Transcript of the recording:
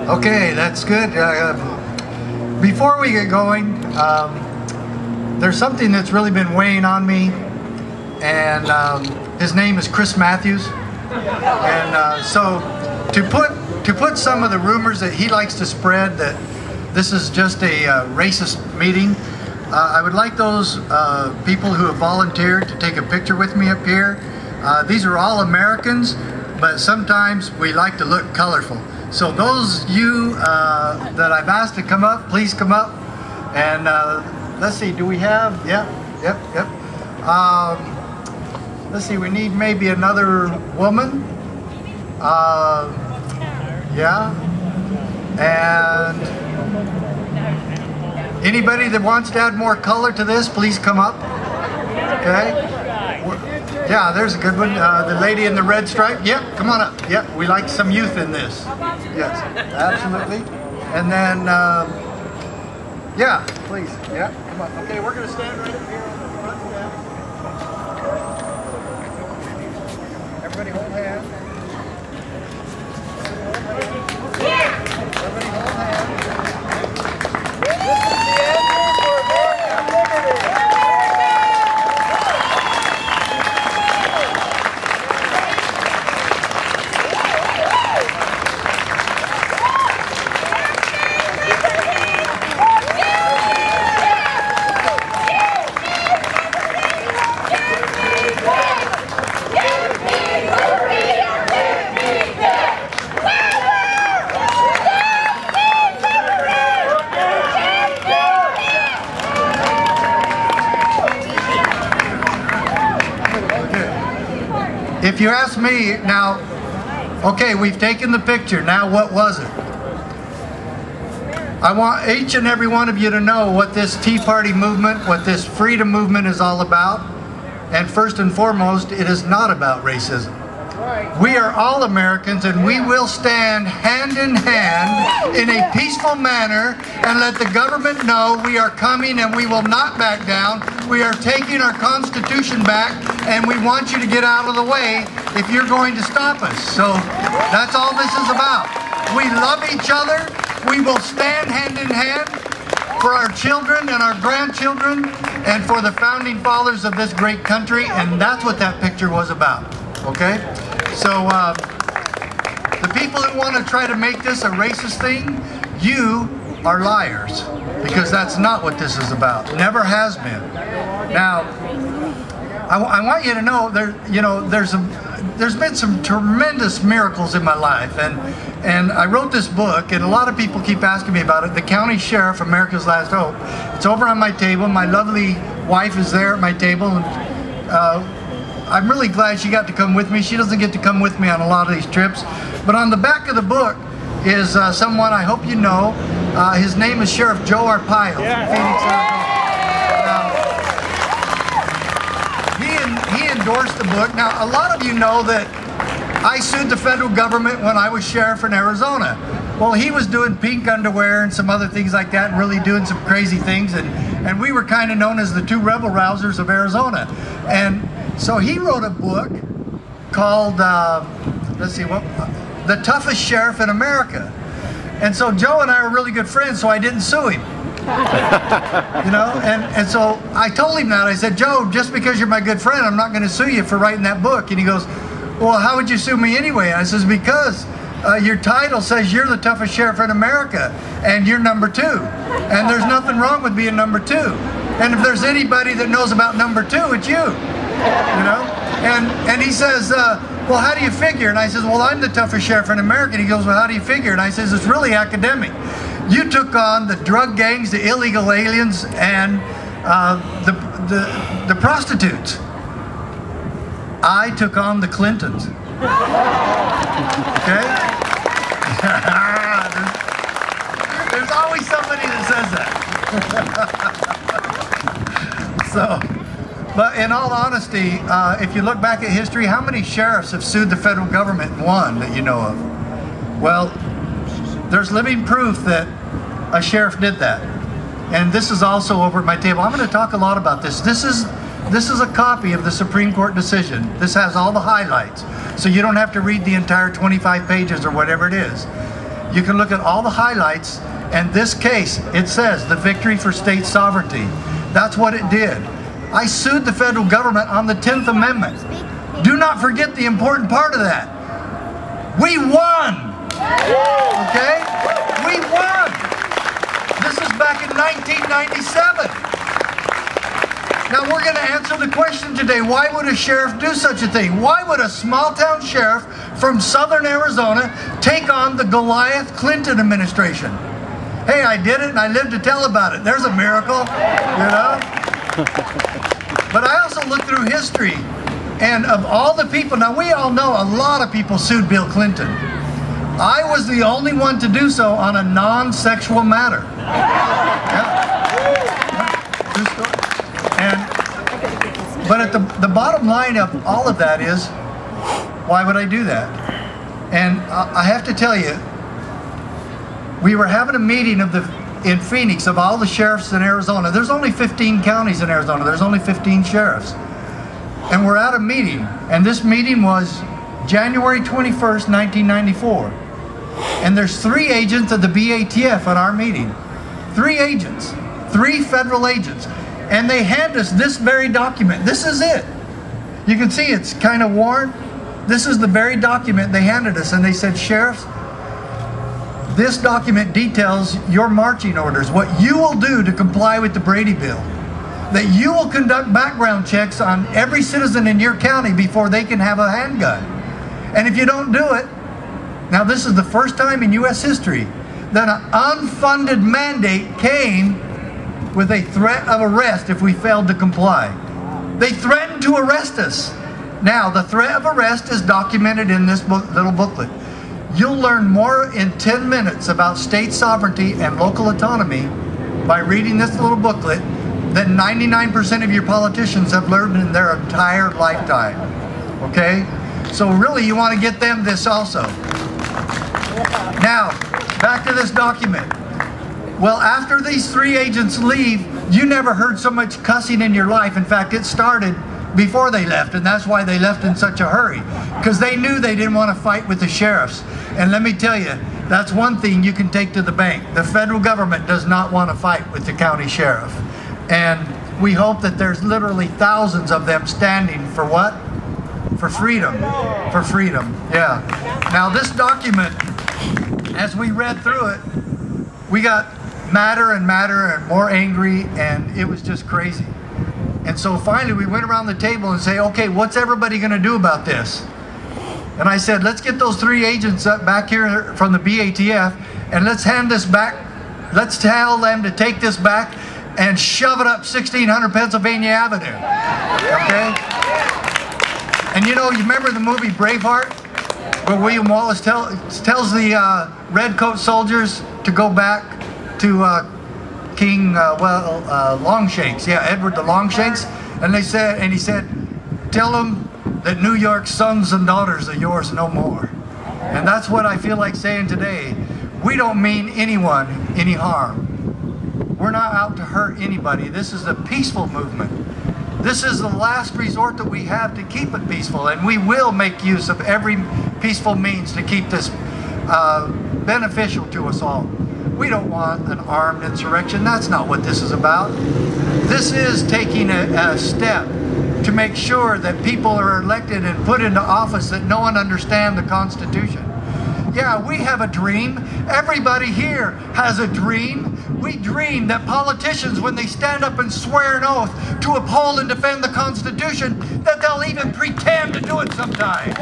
Okay, that's good. Before we get going, there's something that's really been weighing on me, and his name is Chris Matthews. And so to put some of the rumors that he likes to spread that this is just a racist meeting, I would like those people who have volunteered to take a picture with me up here. These are all Americans, but sometimes we like to look colorful. So those you that I've asked to come up, please come up. And let's see, do we have, yep. Let's see, we need maybe another woman. Yeah. And anybody that wants to add more color to this, please come up. Okay. Yeah, there's a good one. The lady in the red stripe. Yep, come on up. Yep, we like some youth in this. Yes, absolutely. And then, yeah, please. Yeah, come on. Okay, we're going to stand right up here on the front step. Everybody hold hands. Everybody hold hands. This is the answer for American liberty. If you ask me now, okay, we've taken the picture, now what was it? I want each and every one of you to know what this Tea Party movement, what this freedom movement is all about. And first and foremost, it is not about racism. We are all Americans, and we will stand hand in hand in a peaceful manner and let the government know we are coming and we will not back down. We are taking our Constitution back, and we want you to get out of the way if you're going to stop us. So that's all this is about. We love each other. We will stand hand in hand for our children and our grandchildren and for the founding fathers of this great country, and that's what that picture was about. Okay? So the people who want to try to make this a racist thing, you are liars, because that's not what this is about. Never has been. Now, I want you to know there's been some tremendous miracles in my life, and I wrote this book, and a lot of people keep asking me about it. The County Sheriff, America's Last Hope. It's over on my table. My lovely wife is there at my table, and I'm really glad she got to come with me. She doesn't get to come with me on a lot of these trips. But on the back of the book is someone I hope you know. His name is Sheriff Joe Arpaio from Phoenix, Arizona. He endorsed the book. Now, a lot of you know that I sued the federal government when I was sheriff in Arizona. Well, he was doing pink underwear and some other things like that, and really doing some crazy things. And we were kind of known as the two rebel rousers of Arizona. And so he wrote a book called, let's see, The Toughest Sheriff in America. And so Joe and I were really good friends, so I didn't sue him. You know, and so I told him that. I said, Joe, just because you're my good friend, I'm not going to sue you for writing that book. And he goes, well, how would you sue me anyway? And I says, because your title says you're the toughest sheriff in America, and you're number 2. And there's nothing wrong with being number 2. And if there's anybody that knows about number 2, it's you. You know? And he says, well, how do you figure? And I says, well, I'm the toughest sheriff in America. And he goes, well, how do you figure? And I says, it's really academic. You took on the drug gangs, the illegal aliens, and the prostitutes. I took on the Clintons. Okay? There's always somebody that says that. So, but in all honesty, if you look back at history, how many sheriffs have sued the federal government and won that you know of? Well, there's living proof that a sheriff did that. And this is also over at my table. I'm going to talk a lot about this. This is a copy of the Supreme Court decision. This has all the highlights, so you don't have to read the entire 25 pages or whatever it is. You can look at all the highlights, and this case, it says the victory for state sovereignty. That's what it did. I sued the federal government on the 10th Amendment. Do not forget the important part of that. We won! Okay? We won! This is back in 1997. Now we're going to answer the question today, why would a sheriff do such a thing? Why would a small town sheriff from southern Arizona take on the Goliath Clinton administration? Hey, I did it and I lived to tell about it. There's a miracle, you know? But I also looked through history, and of all the people, now we all know a lot of people sued Bill Clinton. I was the only one to do so on a non-sexual matter. True story. But at the bottom line of all of that is, why would I do that? And I have to tell you, we were having a meeting in Phoenix of all the sheriffs in Arizona. There's only 15 counties in Arizona. There's only 15 sheriffs. And we're at a meeting, and this meeting was January 21st, 1994. And there's 3 agents of the BATF at our meeting. 3 agents, 3 federal agents. And they hand us this very document. This is it. You can see it's kind of worn. This is the very document they handed us, and they said, Sheriffs, this document details your marching orders, what you will do to comply with the Brady Bill. That you will conduct background checks on every citizen in your county before they can have a handgun. And if you don't do it, now this is the first time in U.S. history that an unfunded mandate came with a threat of arrest if we failed to comply. They threatened to arrest us. Now, the threat of arrest is documented in this little booklet. You'll learn more in 10 minutes about state sovereignty and local autonomy by reading this little booklet than 99% of your politicians have learned in their entire lifetime. Okay? So really, you want to get them this also. Now, back to this document. Well, after these 3 agents leave, you never heard so much cussing in your life. In fact, it started before they left, and that's why they left in such a hurry, because they knew they didn't want to fight with the sheriffs. And let me tell you, that's one thing you can take to the bank. The federal government does not want to fight with the county sheriff. And we hope that there's literally thousands of them standing for what? For freedom. For freedom, yeah. Now this document, as we read through it, we got madder and madder and more angry, and it was just crazy. And so finally we went around the table and say, okay, what's everybody going to do about this? And I said, let's get those 3 agents up back here from the BATF, and let's hand this back. Let's tell them to take this back and shove it up 1600 Pennsylvania Avenue. Okay? And you know, you remember the movie Braveheart, where William Wallace tells the redcoat soldiers to go back to King Longshanks, yeah, Edward the Longshanks, and he said, tell them that New York's sons and daughters are yours no more. And that's what I feel like saying today. We don't mean anyone any harm. We're not out to hurt anybody. This is a peaceful movement. This is the last resort that we have to keep it peaceful, and we will make use of every peaceful means to keep this beneficial to us all. We don't want an armed insurrection. That's not what this is about. This is taking a step to make sure that people are elected and put into office that know and understand the Constitution. Yeah, we have a dream. Everybody here has a dream. We dream that politicians, when they stand up and swear an oath to uphold and defend the Constitution, that they'll even pretend to do it sometime.